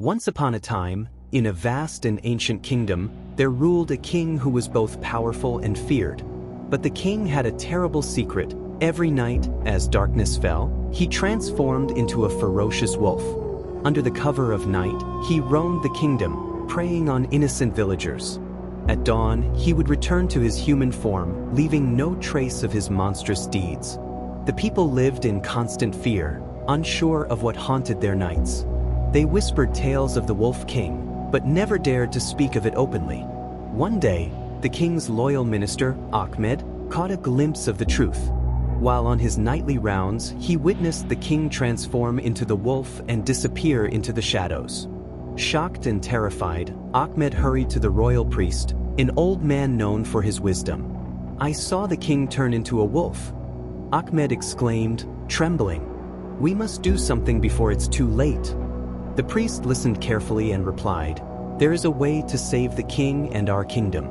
Once upon a time, in a vast and ancient kingdom, there ruled a king who was both powerful and feared. But the king had a terrible secret. Every night, as darkness fell, he transformed into a ferocious wolf. Under the cover of night, he roamed the kingdom, preying on innocent villagers. At dawn, he would return to his human form, leaving no trace of his monstrous deeds. The people lived in constant fear, unsure of what haunted their nights. They whispered tales of the Wolf King, but never dared to speak of it openly. One day, the king's loyal minister, Ahmed, caught a glimpse of the truth. While on his nightly rounds, he witnessed the king transform into the wolf and disappear into the shadows. Shocked and terrified, Ahmed hurried to the royal priest, an old man known for his wisdom. "I saw the king turn into a wolf," Ahmed exclaimed, trembling. "We must do something before it's too late." The priest listened carefully and replied, "There is a way to save the king and our kingdom.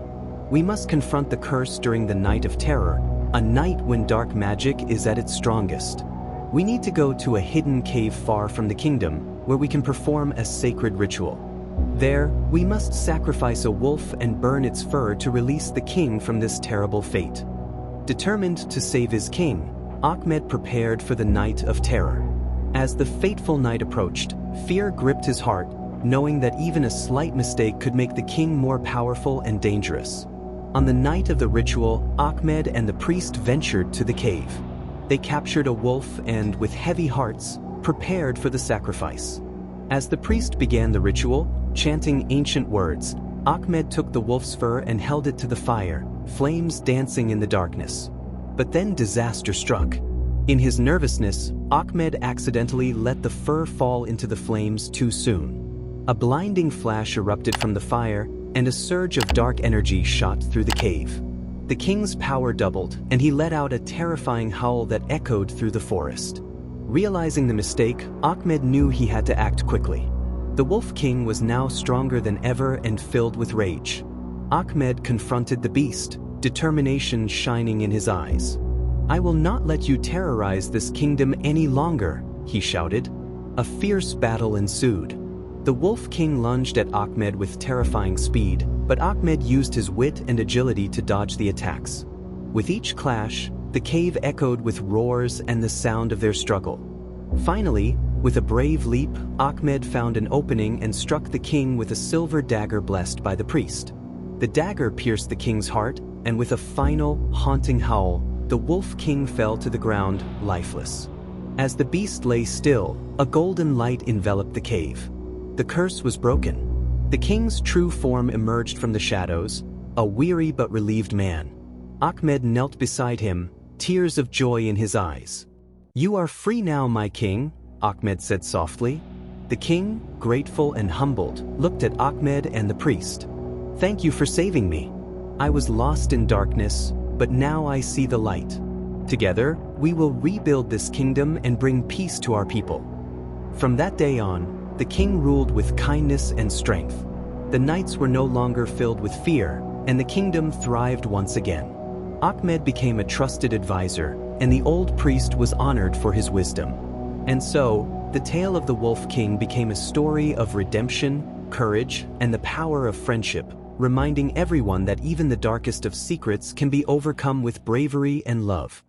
We must confront the curse during the night of terror, a night when dark magic is at its strongest. We need to go to a hidden cave far from the kingdom, where we can perform a sacred ritual. There, we must sacrifice a wolf and burn its fur to release the king from this terrible fate." Determined to save his king, Ahmed prepared for the night of terror. As the fateful night approached, fear gripped his heart, knowing that even a slight mistake could make the king more powerful and dangerous. On the night of the ritual, Ahmed and the priest ventured to the cave. They captured a wolf and, with heavy hearts, prepared for the sacrifice. As the priest began the ritual, chanting ancient words, Ahmed took the wolf's fur and held it to the fire, flames dancing in the darkness. But then disaster struck. In his nervousness, Ahmed accidentally let the fur fall into the flames too soon. A blinding flash erupted from the fire, and a surge of dark energy shot through the cave. The king's power doubled, and he let out a terrifying howl that echoed through the forest. Realizing the mistake, Ahmed knew he had to act quickly. The Wolf King was now stronger than ever and filled with rage. Ahmed confronted the beast, determination shining in his eyes. "I will not let you terrorize this kingdom any longer," he shouted. A fierce battle ensued. The Wolf King lunged at Ahmed with terrifying speed, but Ahmed used his wit and agility to dodge the attacks. With each clash, the cave echoed with roars and the sound of their struggle. Finally, with a brave leap, Ahmed found an opening and struck the king with a silver dagger blessed by the priest. The dagger pierced the king's heart, and with a final, haunting howl, the Wolf King fell to the ground, lifeless. As the beast lay still, a golden light enveloped the cave. The curse was broken. The king's true form emerged from the shadows, a weary but relieved man. Ahmed knelt beside him, tears of joy in his eyes. "You are free now, my king," Ahmed said softly. The king, grateful and humbled, looked at Ahmed and the priest. "Thank you for saving me. I was lost in darkness, but now I see the light. Together, we will rebuild this kingdom and bring peace to our people." From that day on, the king ruled with kindness and strength. The nights were no longer filled with fear, and the kingdom thrived once again. Ahmed became a trusted advisor, and the old priest was honored for his wisdom. And so, the tale of the Wolf King became a story of redemption, courage, and the power of friendship, reminding everyone that even the darkest of secrets can be overcome with bravery and love.